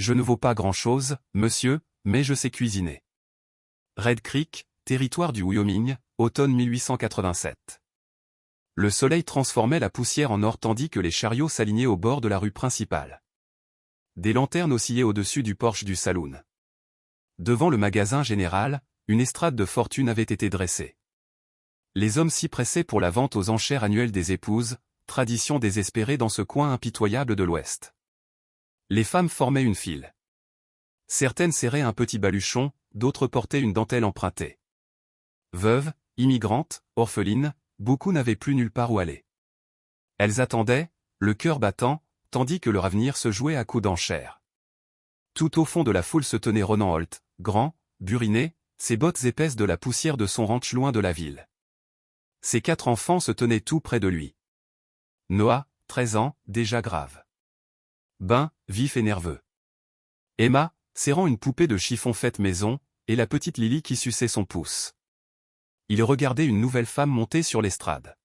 Je ne vaux pas grand-chose, monsieur, mais je sais cuisiner. Red Creek, territoire du Wyoming, automne 1887. Le soleil transformait la poussière en or tandis que les chariots s'alignaient au bord de la rue principale. Des lanternes oscillaient au-dessus du porche du saloon. Devant le magasin général, une estrade de fortune avait été dressée. Les hommes s'y pressaient pour la vente aux enchères annuelles des épouses, tradition désespérée dans ce coin impitoyable de l'Ouest. Les femmes formaient une file. Certaines serraient un petit baluchon, d'autres portaient une dentelle empruntée. Veuves, immigrantes, orphelines, beaucoup n'avaient plus nulle part où aller. Elles attendaient, le cœur battant, tandis que leur avenir se jouait à coups d'enchères. Tout au fond de la foule se tenait Ronan Holt, grand, buriné, ses bottes épaisses de la poussière de son ranch loin de la ville. Ses 4 enfants se tenaient tout près de lui. Noah, 13 ans, déjà grave. Ben, vif et nerveux. Emma, serrant une poupée de chiffon faite maison, et la petite Lily qui suçait son pouce. Il regardait une nouvelle femme monter sur l'estrade.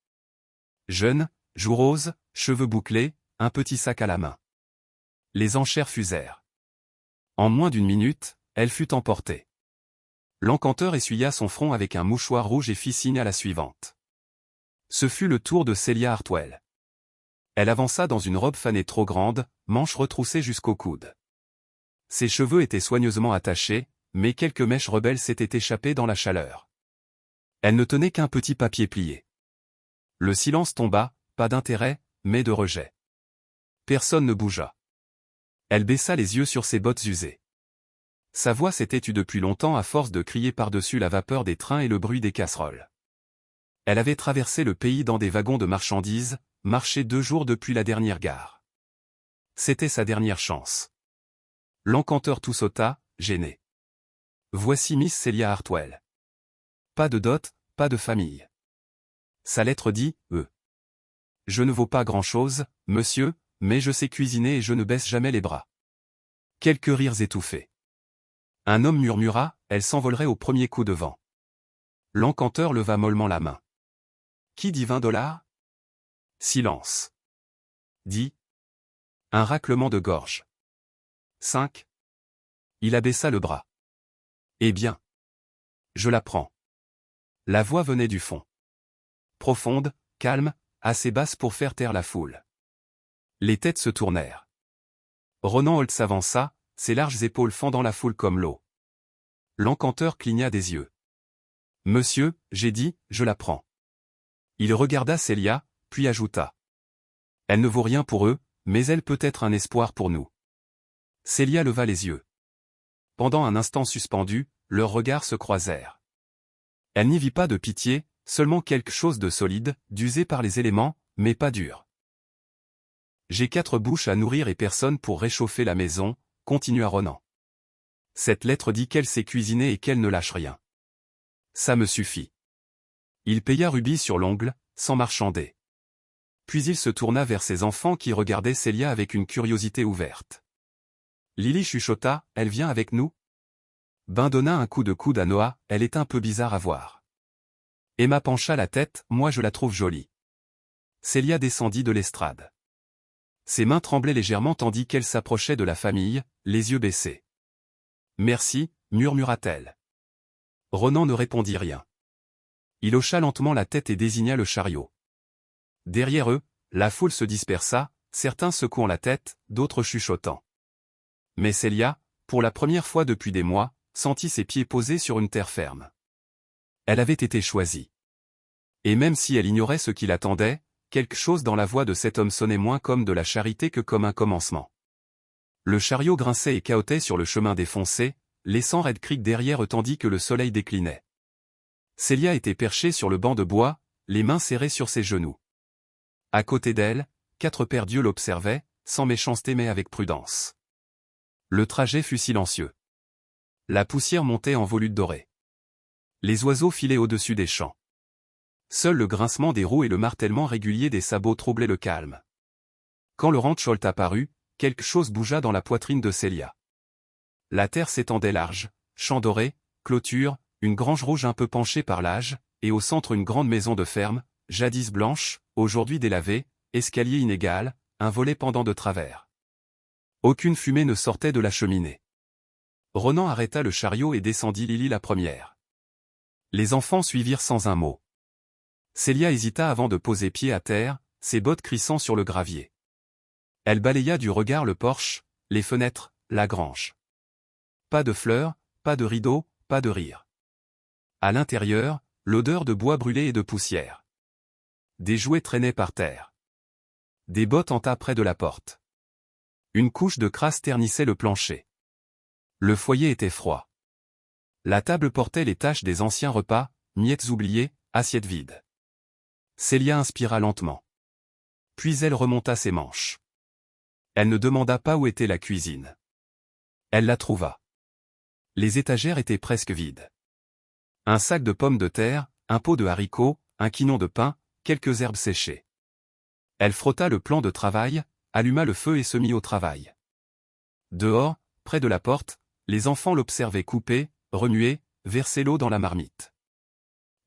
Jeune, joues roses, cheveux bouclés, un petit sac à la main. Les enchères fusèrent. En moins d'une minute, elle fut emportée. L'encanteur essuya son front avec un mouchoir rouge et fit signe à la suivante. Ce fut le tour de Celia Hartwell. Elle avança dans une robe fanée trop grande, manches retroussées jusqu'au coude. Ses cheveux étaient soigneusement attachés, mais quelques mèches rebelles s'étaient échappées dans la chaleur. Elle ne tenait qu'un petit papier plié. Le silence tomba, pas d'intérêt, mais de rejet. Personne ne bougea. Elle baissa les yeux sur ses bottes usées. Sa voix s'était tue depuis longtemps à force de crier par-dessus la vapeur des trains et le bruit des casseroles. Elle avait traversé le pays dans des wagons de marchandises, marché 2 jours depuis la dernière gare. C'était sa dernière chance. L'encanteur tout sauta, gêné. Voici Miss Celia Hartwell. Pas de dot, pas de famille. Sa lettre dit, Je ne vaux pas grand-chose, monsieur, mais je sais cuisiner et je ne baisse jamais les bras. Quelques rires étouffés. Un homme murmura, elle s'envolerait au premier coup de vent. L'encanteur leva mollement la main. Qui dit $20 ? Silence. Dit. Un raclement de gorge. 5. Il abaissa le bras. Eh bien. Je la prends. La voix venait du fond. Profonde, calme, assez basse pour faire taire la foule. Les têtes se tournèrent. Ronan Holt s'avança, ses larges épaules fendant la foule comme l'eau. L'encanteur cligna des yeux. Monsieur, j'ai dit, je la prends. Il regarda Celia, puis ajouta. Elle ne vaut rien pour eux, mais elle peut être un espoir pour nous. Celia leva les yeux. Pendant un instant suspendu, leurs regards se croisèrent. Elle n'y vit pas de pitié, seulement quelque chose de solide, d'usé par les éléments, mais pas dur. J'ai 4 bouches à nourrir et personne pour réchauffer la maison, continua Ronan. Cette lettre dit qu'elle sait cuisiner et qu'elle ne lâche rien. Ça me suffit. Il paya rubis sur l'ongle, sans marchander. Puis il se tourna vers ses enfants qui regardaient Celia avec une curiosité ouverte. Lily chuchota, elle vient avec nous ? Ben donna un coup de coude à Noah, elle est un peu bizarre à voir. Emma pencha la tête, moi je la trouve jolie. Celia descendit de l'estrade. Ses mains tremblaient légèrement tandis qu'elle s'approchait de la famille, les yeux baissés. Merci, murmura-t-elle. Ronan ne répondit rien. Il hocha lentement la tête et désigna le chariot. Derrière eux, la foule se dispersa, certains secouant la tête, d'autres chuchotant. Mais Celia, pour la première fois depuis des mois, sentit ses pieds posés sur une terre ferme. Elle avait été choisie. Et même si elle ignorait ce qui l'attendait, quelque chose dans la voix de cet homme sonnait moins comme de la charité que comme un commencement. Le chariot grinçait et cahotait sur le chemin défoncé, laissant Red Creek derrière eux tandis que le soleil déclinait. Celia était perchée sur le banc de bois, les mains serrées sur ses genoux. À côté d'elle, 4 paires d'yeux l'observaient, sans méchanceté mais avec prudence. Le trajet fut silencieux. La poussière montait en volutes dorées. Les oiseaux filaient au-dessus des champs. Seul le grincement des roues et le martèlement régulier des sabots troublaient le calme. Quand le ranch Holt apparut, quelque chose bougea dans la poitrine de Celia. La terre s'étendait large, champs dorés, clôture, une grange rouge un peu penchée par l'âge, et au centre une grande maison de ferme, jadis blanche, aujourd'hui délavée, escalier inégal, un volet pendant de travers. Aucune fumée ne sortait de la cheminée. Ronan arrêta le chariot et descendit Lily la première. Les enfants suivirent sans un mot. Célia hésita avant de poser pied à terre, ses bottes crissant sur le gravier. Elle balaya du regard le porche, les fenêtres, la grange. Pas de fleurs, pas de rideaux, pas de rire. À l'intérieur, l'odeur de bois brûlé et de poussière. Des jouets traînaient par terre. Des bottes en tas près de la porte. Une couche de crasse ternissait le plancher. Le foyer était froid. La table portait les taches des anciens repas, miettes oubliées, assiettes vides. Célia inspira lentement. Puis elle remonta ses manches. Elle ne demanda pas où était la cuisine. Elle la trouva. Les étagères étaient presque vides. Un sac de pommes de terre, un pot de haricots, un quinnon de pain, quelques herbes séchées. Elle frotta le plan de travail, alluma le feu et se mit au travail. Dehors, près de la porte, les enfants l'observaient couper, remuer, verser l'eau dans la marmite.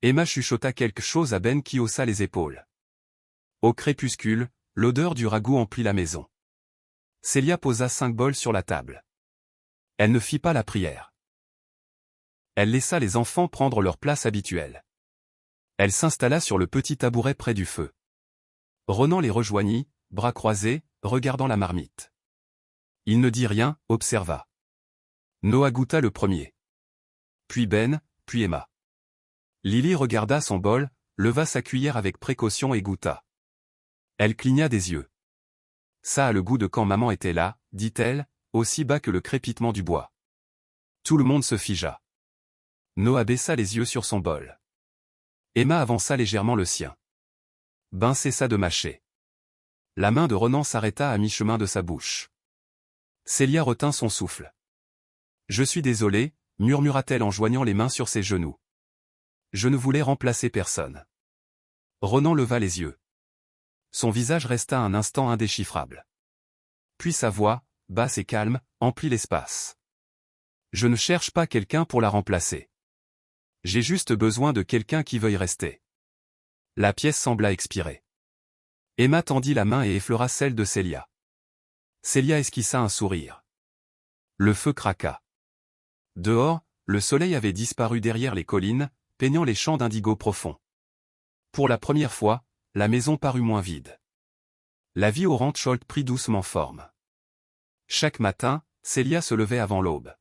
Emma chuchota quelque chose à Ben qui haussa les épaules. Au crépuscule, l'odeur du ragoût emplit la maison. Célia posa 5 bols sur la table. Elle ne fit pas la prière. Elle laissa les enfants prendre leur place habituelle. Elle s'installa sur le petit tabouret près du feu. Ronan les rejoignit, bras croisés, regardant la marmite. Il ne dit rien, observa. Noah goûta le premier. Puis Ben, puis Emma. Lily regarda son bol, leva sa cuillère avec précaution et goûta. Elle cligna des yeux. Ça a le goût de quand maman était là, dit-elle, aussi bas que le crépitement du bois. Tout le monde se figea. Noah baissa les yeux sur son bol. Emma avança légèrement le sien. Ben cessa de mâcher. La main de Ronan s'arrêta à mi-chemin de sa bouche. Célia retint son souffle. « Je suis désolée, murmura-t-elle en joignant les mains sur ses genoux. Je ne voulais remplacer personne. Ronan leva les yeux. Son visage resta un instant indéchiffrable. Puis sa voix, basse et calme, emplit l'espace. Je ne cherche pas quelqu'un pour la remplacer. J'ai juste besoin de quelqu'un qui veuille rester. La pièce sembla expirer. Emma tendit la main et effleura celle de Célia. Célia esquissa un sourire. Le feu craqua. Dehors, le soleil avait disparu derrière les collines, peignant les champs d'indigo profonds. Pour la première fois, la maison parut moins vide. La vie au Rancholt prit doucement forme. Chaque matin, Célia se levait avant l'aube.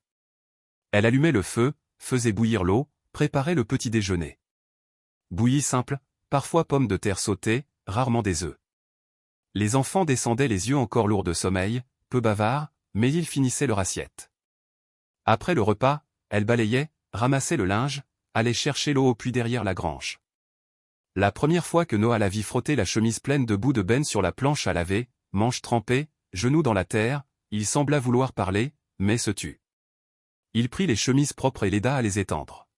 Elle allumait le feu, faisait bouillir l'eau, préparait le petit déjeuner. Bouillie simple, parfois pommes de terre sautées, rarement des œufs. Les enfants descendaient les yeux encore lourds de sommeil, peu bavards, mais ils finissaient leur assiette. Après le repas, elle balayait, ramassait le linge, allait chercher l'eau au puits derrière la grange. La première fois que Noah la vit frotter la chemise pleine de boue de Ben sur la planche à laver, manches trempées, genoux dans la terre, il sembla vouloir parler, mais se tut. Il prit les chemises propres et l'aida à les étendre.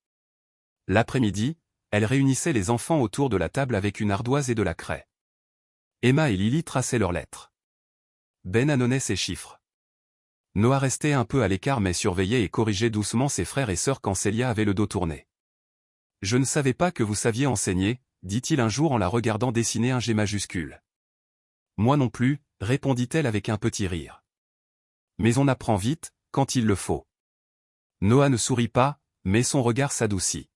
L'après-midi, elle réunissait les enfants autour de la table avec une ardoise et de la craie. Emma et Lily traçaient leurs lettres. Ben annonnait ses chiffres. Noah restait un peu à l'écart mais surveillait et corrigeait doucement ses frères et sœurs quand Célia avait le dos tourné. « Je ne savais pas que vous saviez enseigner », dit-il un jour en la regardant dessiner un G majuscule. « Moi non plus », répondit-elle avec un petit rire. « Mais on apprend vite, quand il le faut. » Noah ne sourit pas, mais son regard s'adoucit.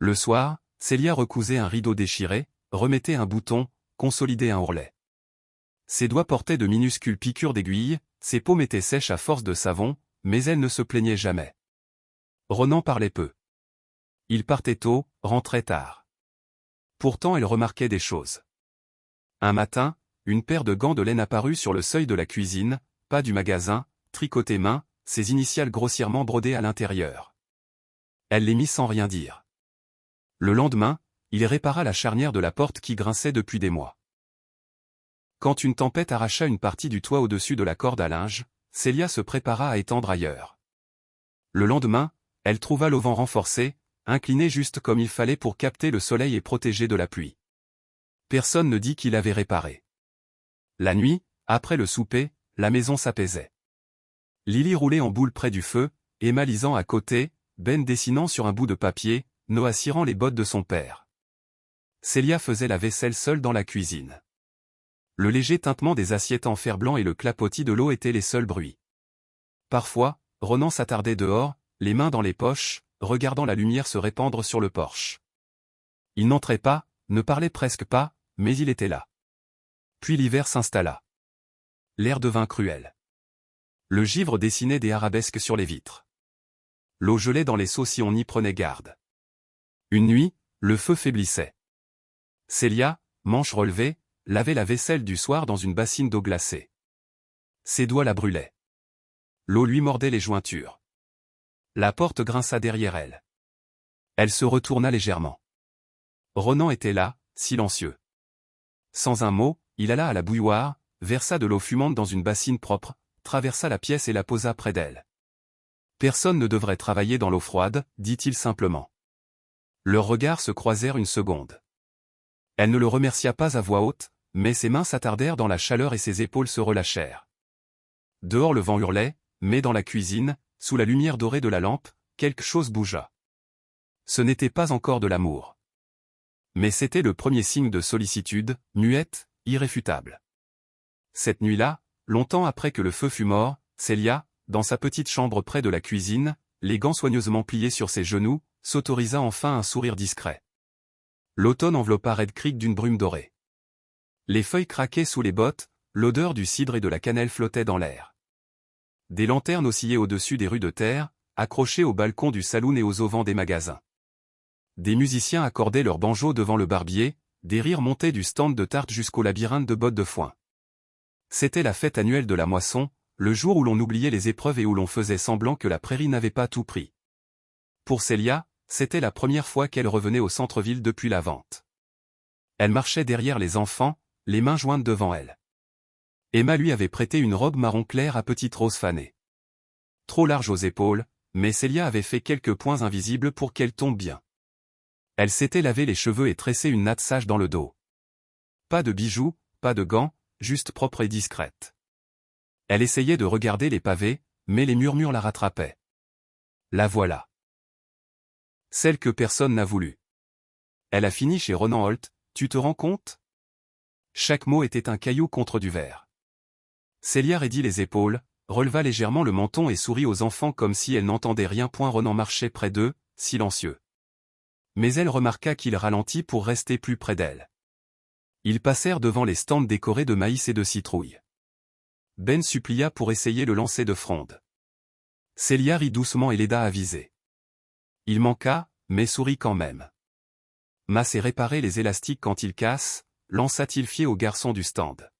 Le soir, Célia recousait un rideau déchiré, remettait un bouton, consolidait un ourlet. Ses doigts portaient de minuscules piqûres d'aiguilles, ses paumes étaient sèches à force de savon, mais elle ne se plaignait jamais. Ronan parlait peu. Il partait tôt, rentrait tard. Pourtant elle remarquait des choses. Un matin, une paire de gants de laine apparut sur le seuil de la cuisine, pas du magasin, tricoté main, ses initiales grossièrement brodées à l'intérieur. Elle les mit sans rien dire. Le lendemain, il répara la charnière de la porte qui grinçait depuis des mois. Quand une tempête arracha une partie du toit au-dessus de la corde à linge, Célia se prépara à étendre ailleurs. Le lendemain, elle trouva l'auvent renforcé, incliné juste comme il fallait pour capter le soleil et protéger de la pluie. Personne ne dit qu'il avait réparé. La nuit, après le souper, la maison s'apaisait. Lily roulait en boule près du feu, Emma lisant à côté, Ben dessinant sur un bout de papier, Noah cirant les bottes de son père. Célia faisait la vaisselle seule dans la cuisine. Le léger tintement des assiettes en fer blanc et le clapotis de l'eau étaient les seuls bruits. Parfois, Ronan s'attardait dehors, les mains dans les poches, regardant la lumière se répandre sur le porche. Il n'entrait pas, ne parlait presque pas, mais il était là. Puis l'hiver s'installa. L'air devint cruel. Le givre dessinait des arabesques sur les vitres. L'eau gelait dans les seaux si on y prenait garde. Une nuit, le feu faiblissait. Célia, manches relevées, lavait la vaisselle du soir dans une bassine d'eau glacée. Ses doigts la brûlaient. L'eau lui mordait les jointures. La porte grinça derrière elle. Elle se retourna légèrement. Ronan était là, silencieux. Sans un mot, il alla à la bouilloire, versa de l'eau fumante dans une bassine propre, traversa la pièce et la posa près d'elle. Personne ne devrait travailler dans l'eau froide, dit-il simplement. Leurs regards se croisèrent une seconde. Elle ne le remercia pas à voix haute, mais ses mains s'attardèrent dans la chaleur et ses épaules se relâchèrent. Dehors le vent hurlait, mais dans la cuisine, sous la lumière dorée de la lampe, quelque chose bougea. Ce n'était pas encore de l'amour. Mais c'était le premier signe de sollicitude, muette, irréfutable. Cette nuit-là, longtemps après que le feu fut mort, Célia, dans sa petite chambre près de la cuisine, les gants soigneusement pliés sur ses genoux, s'autorisa enfin un sourire discret. L'automne enveloppa Red Creek d'une brume dorée. Les feuilles craquaient sous les bottes, l'odeur du cidre et de la cannelle flottait dans l'air. Des lanternes oscillaient au-dessus des rues de terre, accrochées aux balcons du saloon et aux auvents des magasins. Des musiciens accordaient leurs banjos devant le barbier, des rires montaient du stand de tarte jusqu'au labyrinthe de bottes de foin. C'était la fête annuelle de la moisson, le jour où l'on oubliait les épreuves et où l'on faisait semblant que la prairie n'avait pas tout pris. Pour Célia, c'était la première fois qu'elle revenait au centre-ville depuis la vente. Elle marchait derrière les enfants, les mains jointes devant elle. Emma lui avait prêté une robe marron clair à petites roses fanées. Trop large aux épaules, mais Célia avait fait quelques points invisibles pour qu'elle tombe bien. Elle s'était lavé les cheveux et tressé une natte sage dans le dos. Pas de bijoux, pas de gants, juste propre et discrète. Elle essayait de regarder les pavés, mais les murmures la rattrapaient. La voilà. Celle que personne n'a voulu. Elle a fini chez Ronan Holt, tu te rends compte? Chaque mot était un caillou contre du verre. Célia raidit les épaules, releva légèrement le menton et sourit aux enfants comme si elle n'entendait rien. Ronan marchait près d'eux, silencieux. Mais elle remarqua qu'il ralentit pour rester plus près d'elle. Ils passèrent devant les stands décorés de maïs et de citrouilles. Ben supplia pour essayer le lancer de fronde. Célia rit doucement et l'aida à viser. Il manqua, mais sourit quand même. Ma sait réparer les élastiques quand ils cassent, lança-t-il fier au garçon du stand.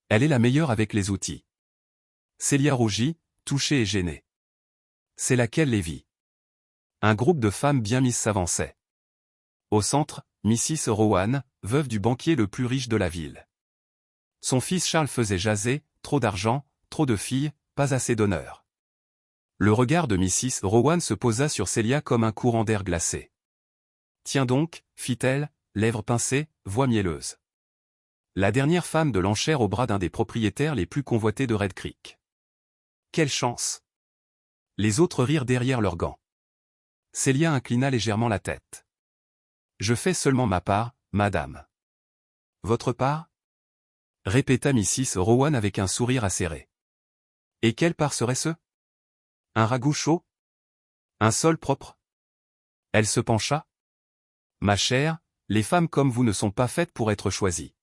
Elle est la meilleure avec les outils. Célia rougit, touchée et gênée. C'est laquelle Lévi? Un groupe de femmes bien mises s'avançait. Au centre, Mrs. Rowan, veuve du banquier le plus riche de la ville. Son fils Charles faisait jaser, trop d'argent, trop de filles, pas assez d'honneur. Le regard de Mrs. Rowan se posa sur Célia comme un courant d'air glacé. Tiens donc, fit-elle, lèvres pincées, voix mielleuse. La dernière femme de l'enchère au bras d'un des propriétaires les plus convoités de Red Creek. Quelle chance! Les autres rirent derrière leurs gants. Célia inclina légèrement la tête. Je fais seulement ma part, madame. Votre part? Répéta Mrs. Rowan avec un sourire acéré. Et quelle part serait-ce? Un ragoût chaud? Un sol propre? Elle se pencha. Ma chère, les femmes comme vous ne sont pas faites pour être choisies.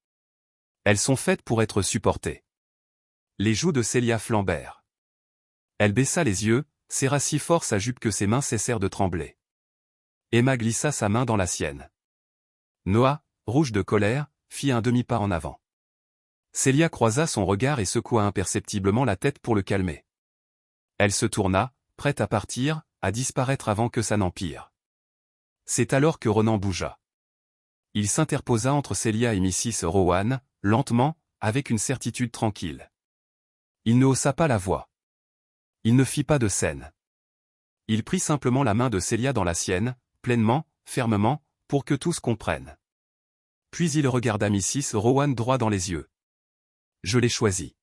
Elles sont faites pour être supportées. Les joues de Célia flambèrent. Elle baissa les yeux, serra si fort sa jupe que ses mains cessèrent de trembler. Emma glissa sa main dans la sienne. Noah, rouge de colère, fit un demi-pas en avant. Célia croisa son regard et secoua imperceptiblement la tête pour le calmer. Elle se tourna, prête à partir, à disparaître avant que ça n'empire. C'est alors que Ronan bougea. Il s'interposa entre Célia et Mrs. Rowan, lentement, avec une certitude tranquille. Il ne haussa pas la voix. Il ne fit pas de scène. Il prit simplement la main de Célia dans la sienne, pleinement, fermement, pour que tous comprennent. Puis il regarda Mrs. Rowan droit dans les yeux. Je l'ai choisi.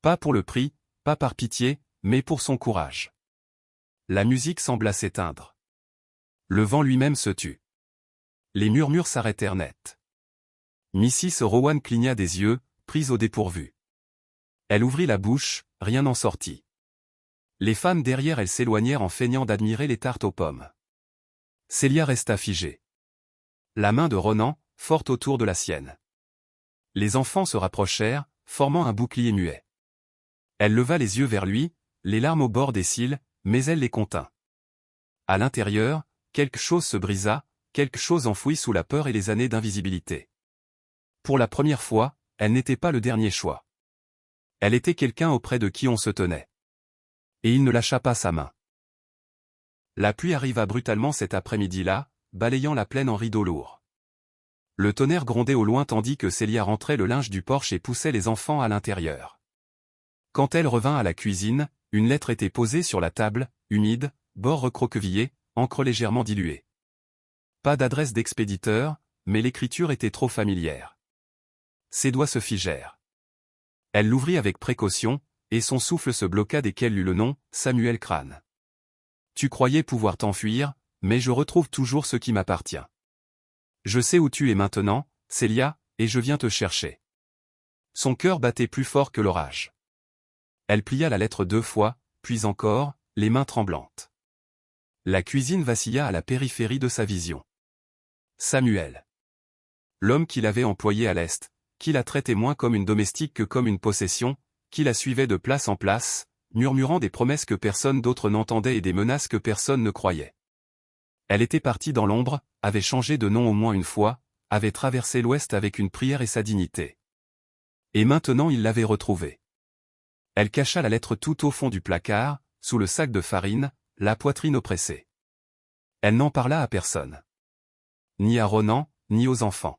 Pas pour le prix, pas par pitié, mais pour son courage. La musique sembla s'éteindre. Le vent lui-même se tut. Les murmures s'arrêtèrent net. Mrs. Rowan cligna des yeux, prise au dépourvu. Elle ouvrit la bouche, rien n'en sortit. Les femmes derrière elle s'éloignèrent en feignant d'admirer les tartes aux pommes. Célia resta figée. La main de Ronan, forte autour de la sienne. Les enfants se rapprochèrent, formant un bouclier muet. Elle leva les yeux vers lui, les larmes au bord des cils, mais elle les contint. À l'intérieur, quelque chose se brisa, quelque chose enfoui sous la peur et les années d'invisibilité. Pour la première fois, elle n'était pas le dernier choix. Elle était quelqu'un auprès de qui on se tenait. Et il ne lâcha pas sa main. La pluie arriva brutalement cet après-midi-là, balayant la plaine en rideaux lourds. Le tonnerre grondait au loin tandis que Célia rentrait le linge du porche et poussait les enfants à l'intérieur. Quand elle revint à la cuisine, une lettre était posée sur la table, humide, bord recroquevillé, encre légèrement diluée. Pas d'adresse d'expéditeur, mais l'écriture était trop familière. Ses doigts se figèrent. Elle l'ouvrit avec précaution, et son souffle se bloqua dès qu'elle lut le nom, Samuel Crane. Tu croyais pouvoir t'enfuir, mais je retrouve toujours ce qui m'appartient. Je sais où tu es maintenant, Célia, et je viens te chercher. Son cœur battait plus fort que l'orage. Elle plia la lettre 2 fois, puis encore, les mains tremblantes. La cuisine vacilla à la périphérie de sa vision. Samuel. L'homme qui l'avait employé à l'Est, qui la traitait moins comme une domestique que comme une possession, qui la suivait de place en place, murmurant des promesses que personne d'autre n'entendait et des menaces que personne ne croyait. Elle était partie dans l'ombre, avait changé de nom au moins une fois, avait traversé l'Ouest avec une prière et sa dignité. Et maintenant il l'avait retrouvée. Elle cacha la lettre tout au fond du placard, sous le sac de farine, la poitrine oppressée. Elle n'en parla à personne. Ni à Ronan, ni aux enfants.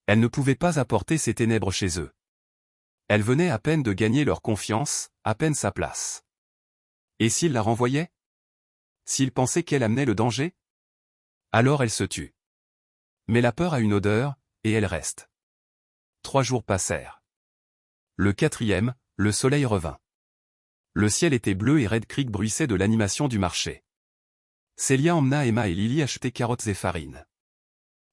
Elle ne pouvait pas apporter ces ténèbres chez eux. Elle venait à peine de gagner leur confiance, à peine sa place. Et s'il la renvoyait? S'il pensait qu'elle amenait le danger? Alors elle se tut. Mais la peur a une odeur, et elle reste. 3 jours passèrent. Le 4e, le soleil revint. Le ciel était bleu et Red Creek bruissait de l'animation du marché. Célia emmena Emma et Lily acheter carottes et farine.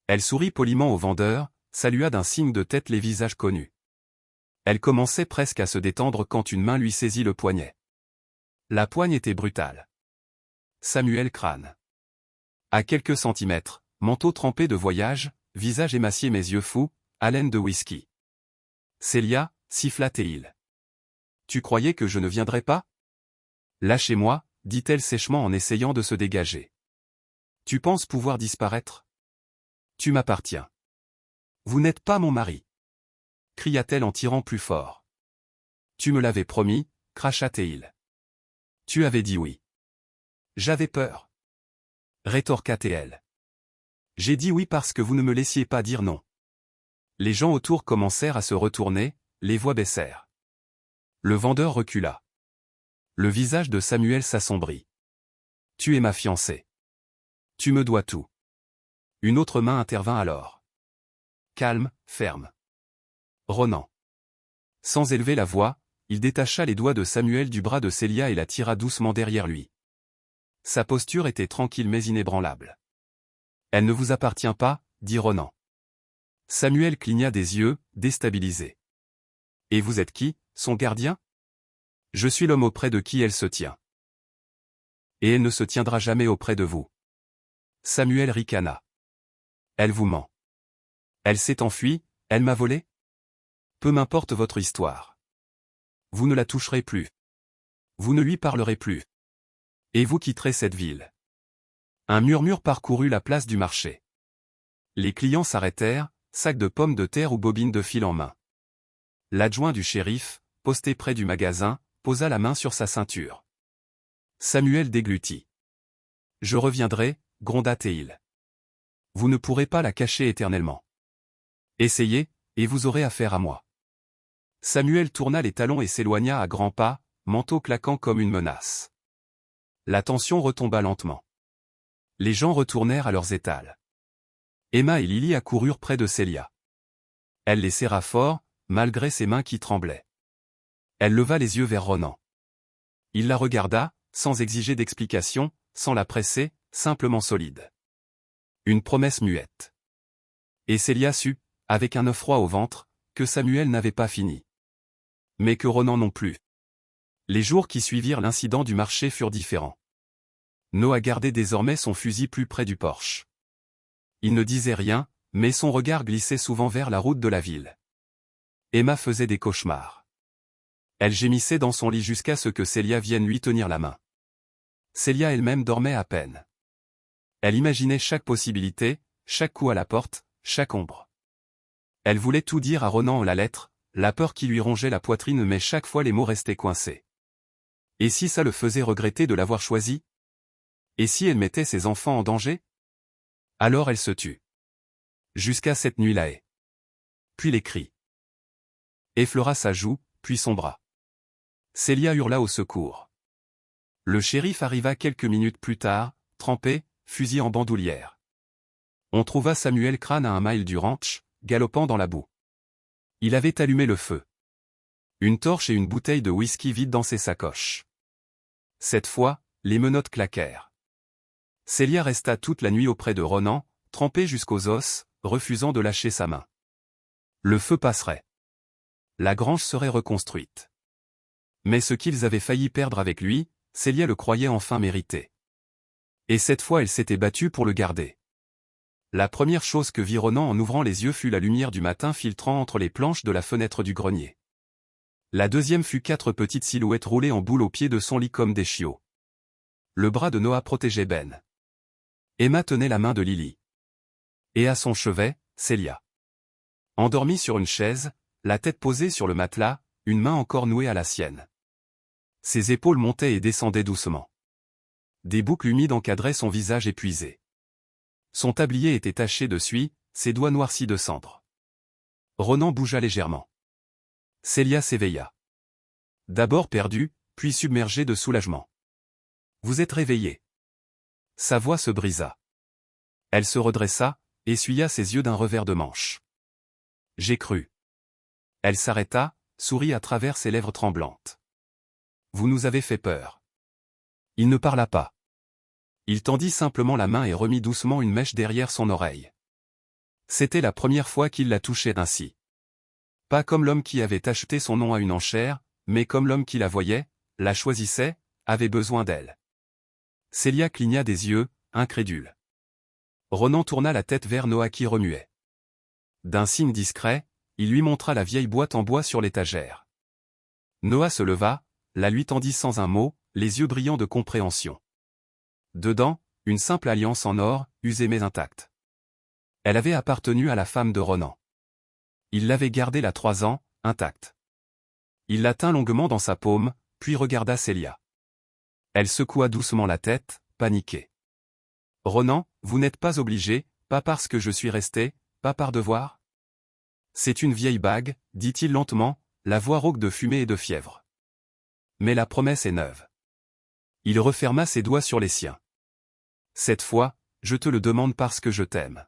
Elle sourit poliment aux vendeurs, salua d'un signe de tête les visages connus. Elle commençait presque à se détendre quand une main lui saisit le poignet. La poigne était brutale. Samuel Crane. À quelques centimètres, manteau trempé de voyage, visage émacié mes yeux fous, haleine de whisky. Célia, siffla Théil. Tu croyais que je ne viendrais pas? Lâchez-moi, dit-elle sèchement en essayant de se dégager. Tu penses pouvoir disparaître? Tu m'appartiens. Vous n'êtes pas mon mari. Cria-t-elle en tirant plus fort. Tu me l'avais promis, cracha Théil. Tu avais dit oui. J'avais peur. Rétorqua Théil. J'ai dit oui parce que vous ne me laissiez pas dire non. Les gens autour commencèrent à se retourner, les voix baissèrent. Le vendeur recula. Le visage de Samuel s'assombrit. Tu es ma fiancée. Tu me dois tout. Une autre main intervint alors. Calme, ferme. Ronan. Sans élever la voix, il détacha les doigts de Samuel du bras de Célia et la tira doucement derrière lui. Sa posture était tranquille mais inébranlable. Elle ne vous appartient pas, dit Ronan. Samuel cligna des yeux, déstabilisé. Et vous êtes qui, son gardien? Je suis l'homme auprès de qui elle se tient. Et elle ne se tiendra jamais auprès de vous. Samuel ricana. Elle vous ment. Elle s'est enfuie, elle m'a volé? Peu m'importe votre histoire. Vous ne la toucherez plus. Vous ne lui parlerez plus. Et vous quitterez cette ville. Un murmure parcourut la place du marché. Les clients s'arrêtèrent, sacs de pommes de terre ou bobines de fil en main. L'adjoint du shérif, posté près du magasin, posa la main sur sa ceinture. Samuel déglutit. Je reviendrai, gronda Théil. Vous ne pourrez pas la cacher éternellement. Essayez, et vous aurez affaire à moi. Samuel tourna les talons et s'éloigna à grands pas, manteau claquant comme une menace. La tension retomba lentement. Les gens retournèrent à leurs étals. Emma et Lily accoururent près de Célia. Elle les serra fort, malgré ses mains qui tremblaient. Elle leva les yeux vers Ronan. Il la regarda, sans exiger d'explication, sans la presser, simplement solide. Une promesse muette. Et Célia sut, avec un œuf froid au ventre, que Samuel n'avait pas fini. Mais que Ronan non plus. Les jours qui suivirent l'incident du marché furent différents. Noah gardait désormais son fusil plus près du porche. Il ne disait rien, mais son regard glissait souvent vers la route de la ville. Emma faisait des cauchemars. Elle gémissait dans son lit jusqu'à ce que Célia vienne lui tenir la main. Célia elle-même dormait à peine. Elle imaginait chaque possibilité, chaque coup à la porte, chaque ombre. Elle voulait tout dire à Ronan en la lettre, la peur qui lui rongeait la poitrine mais chaque fois les mots restaient coincés. Et si ça le faisait regretter de l'avoir choisi? Et si elle mettait ses enfants en danger? Alors elle se tut. Jusqu'à cette nuit-là et. Puis les cris. Effleura sa joue, puis son bras. Célia hurla au secours. Le shérif arriva quelques minutes plus tard, trempé, fusil en bandoulière. On trouva Samuel Crane à 1 mile du ranch, galopant dans la boue. Il avait allumé le feu. Une torche et une bouteille de whisky vide dans ses sacoches. Cette fois, les menottes claquèrent. Célia resta toute la nuit auprès de Ronan, trempée jusqu'aux os, refusant de lâcher sa main. Le feu passerait. La grange serait reconstruite. Mais ce qu'ils avaient failli perdre avec lui, Célia le croyait enfin mérité. Et cette fois elle s'était battue pour le garder. La première chose que vit Ronan en ouvrant les yeux fut la lumière du matin filtrant entre les planches de la fenêtre du grenier. La deuxième fut 4 petites silhouettes roulées en boule au pied de son lit comme des chiots. Le bras de Noah protégeait Ben. Emma tenait la main de Lily. Et à son chevet, Célia. Endormie sur une chaise, la tête posée sur le matelas, une main encore nouée à la sienne. Ses épaules montaient et descendaient doucement. Des boucles humides encadraient son visage épuisé. Son tablier était taché de suie, ses doigts noircis de cendre. Ronan bougea légèrement. Célia s'éveilla. D'abord perdue, puis submergée de soulagement. « Vous êtes réveillée. » Sa voix se brisa. Elle se redressa, essuya ses yeux d'un revers de manche. « J'ai cru. » Elle s'arrêta, sourit à travers ses lèvres tremblantes. « Vous nous avez fait peur. » Il ne parla pas. Il tendit simplement la main et remit doucement une mèche derrière son oreille. C'était la première fois qu'il la touchait ainsi. Pas comme l'homme qui avait acheté son nom à une enchère, mais comme l'homme qui la voyait, la choisissait, avait besoin d'elle. Célia cligna des yeux, incrédule. Ronan tourna la tête vers Noah qui remuait. D'un signe discret, il lui montra la vieille boîte en bois sur l'étagère. Noah se leva, la lui tendit sans un mot, les yeux brillants de compréhension. Dedans, une simple alliance en or, usée mais intacte. Elle avait appartenu à la femme de Ronan. Il l'avait gardée là 3 ans, intacte. Il la tint longuement dans sa paume, puis regarda Célia. Elle secoua doucement la tête, paniquée. « Ronan, vous n'êtes pas obligé, pas parce que je suis resté, pas par devoir ?» « C'est une vieille bague, » dit-il lentement, la voix rauque de fumée et de fièvre. « Mais la promesse est neuve. » Il referma ses doigts sur les siens. « Cette fois, je te le demande parce que je t'aime. »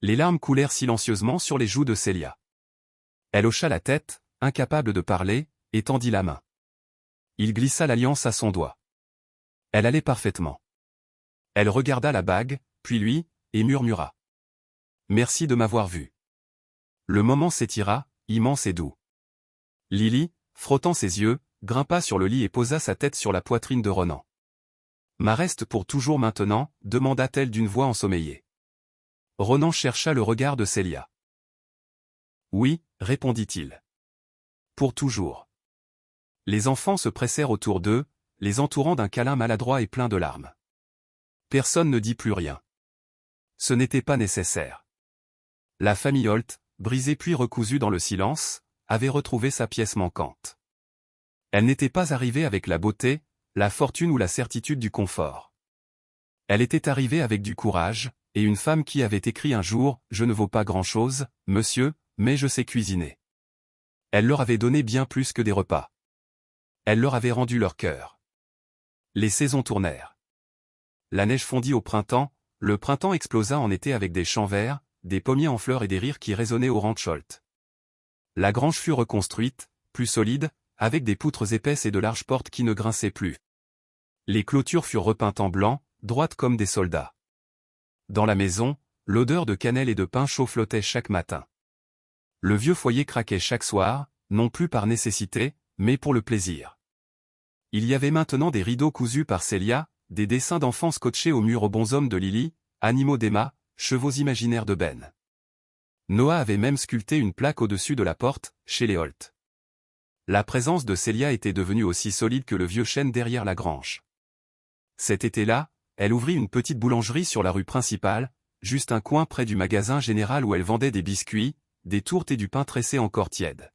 Les larmes coulèrent silencieusement sur les joues de Célia. Elle hocha la tête, incapable de parler, et tendit la main. Il glissa l'alliance à son doigt. Elle allait parfaitement. Elle regarda la bague, puis lui, et murmura. « Merci de m'avoir vu. » Le moment s'étira, immense et doux. Lily, frottant ses yeux, grimpa sur le lit et posa sa tête sur la poitrine de Ronan. « Ma reste pour toujours maintenant ?» demanda-t-elle d'une voix ensommeillée. Ronan chercha le regard de Célia. « Oui » répondit-il. « Pour toujours. » Les enfants se pressèrent autour d'eux, les entourant d'un câlin maladroit et plein de larmes. Personne ne dit plus rien. Ce n'était pas nécessaire. La famille Holt, brisée puis recousue dans le silence, avait retrouvé sa pièce manquante. Elle n'était pas arrivée avec la beauté, la fortune ou la certitude du confort. Elle était arrivée avec du courage, et une femme qui avait écrit un jour « Je ne vaux pas grand-chose, monsieur, mais je sais cuisiner ». Elle leur avait donné bien plus que des repas. Elle leur avait rendu leur cœur. Les saisons tournèrent. La neige fondit au printemps, le printemps explosa en été avec des champs verts, des pommiers en fleurs et des rires qui résonnaient au ranch Holt. La grange fut reconstruite, plus solide, avec des poutres épaisses et de larges portes qui ne grinçaient plus. Les clôtures furent repeintes en blanc, droites comme des soldats. Dans la maison, l'odeur de cannelle et de pain chaud flottait chaque matin. Le vieux foyer craquait chaque soir, non plus par nécessité, mais pour le plaisir. Il y avait maintenant des rideaux cousus par Célia, des dessins d'enfants scotchés au mur aux bonshommes de Lily, animaux d'Emma, chevaux imaginaires de Ben. Noah avait même sculpté une plaque au-dessus de la porte, chez les Holt. La présence de Célia était devenue aussi solide que le vieux chêne derrière la grange. Cet été-là, elle ouvrit une petite boulangerie sur la rue principale, juste un coin près du magasin général où elle vendait des biscuits, des tourtes et du pain tressé encore tiède.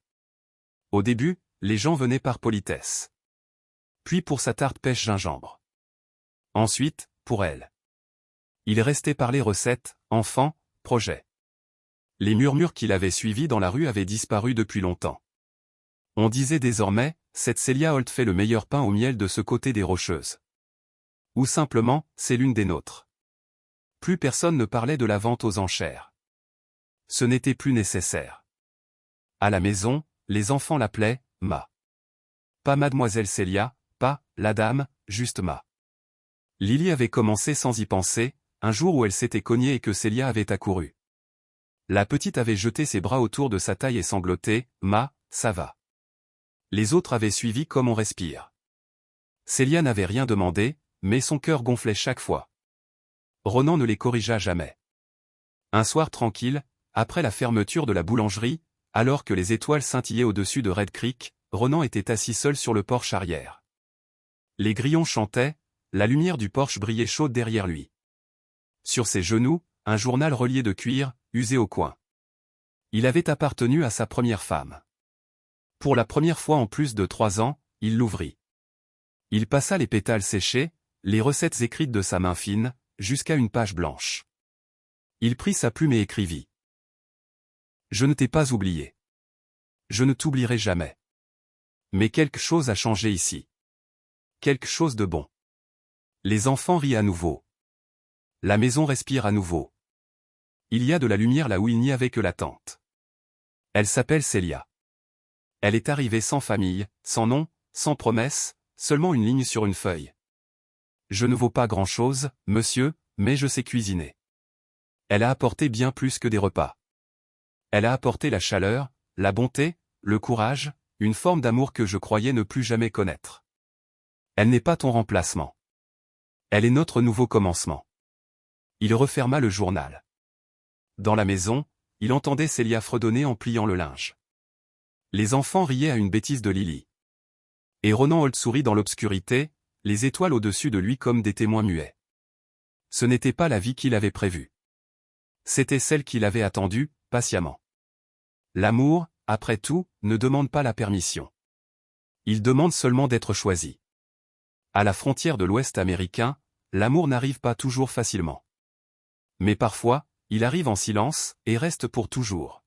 Au début, les gens venaient par politesse. Puis pour sa tarte pêche gingembre. Ensuite, pour elle. Il restait parler recettes, enfants, projets. Les murmures qu'il avait suivis dans la rue avaient disparu depuis longtemps. On disait désormais, cette Célia Holt fait le meilleur pain au miel de ce côté des Rocheuses. Ou simplement, c'est l'une des nôtres. Plus personne ne parlait de la vente aux enchères. Ce n'était plus nécessaire. À la maison, les enfants l'appelaient « Ma ». Pas Mademoiselle Célia, pas « la dame », juste « Ma ». Lily avait commencé sans y penser, un jour où elle s'était cognée et que Célia avait accouru. La petite avait jeté ses bras autour de sa taille et sangloté « Ma, ça va ». Les autres avaient suivi comme on respire. Célia n'avait rien demandé, mais son cœur gonflait chaque fois. Ronan ne les corrigea jamais. Un soir tranquille, après la fermeture de la boulangerie, alors que les étoiles scintillaient au-dessus de Red Creek, Ronan était assis seul sur le porche arrière. Les grillons chantaient, la lumière du porche brillait chaude derrière lui. Sur ses genoux, un journal relié de cuir, usé au coin. Il avait appartenu à sa première femme. Pour la première fois en plus de 3 ans, il l'ouvrit. Il passa les pétales séchés, les recettes écrites de sa main fine, jusqu'à une page blanche. Il prit sa plume et écrivit. « Je ne t'ai pas oublié. Je ne t'oublierai jamais. Mais quelque chose a changé ici. Quelque chose de bon. » Les enfants rient à nouveau. La maison respire à nouveau. Il y a de la lumière là où il n'y avait que la tente. Elle s'appelle Célia. Elle est arrivée sans famille, sans nom, sans promesse, seulement une ligne sur une feuille. Je ne vaux pas grand-chose, monsieur, mais je sais cuisiner. Elle a apporté bien plus que des repas. Elle a apporté la chaleur, la bonté, le courage, une forme d'amour que je croyais ne plus jamais connaître. Elle n'est pas ton remplacement. Elle est notre nouveau commencement. Il referma le journal. Dans la maison, il entendait Célia fredonner en pliant le linge. Les enfants riaient à une bêtise de Lily. Et Ronan Holt sourit dans l'obscurité, les étoiles au-dessus de lui comme des témoins muets. Ce n'était pas la vie qu'il avait prévue. C'était celle qu'il avait attendue, patiemment. L'amour, après tout, ne demande pas la permission. Il demande seulement d'être choisi. À la frontière de l'Ouest américain, l'amour n'arrive pas toujours facilement. Mais parfois, il arrive en silence, et reste pour toujours.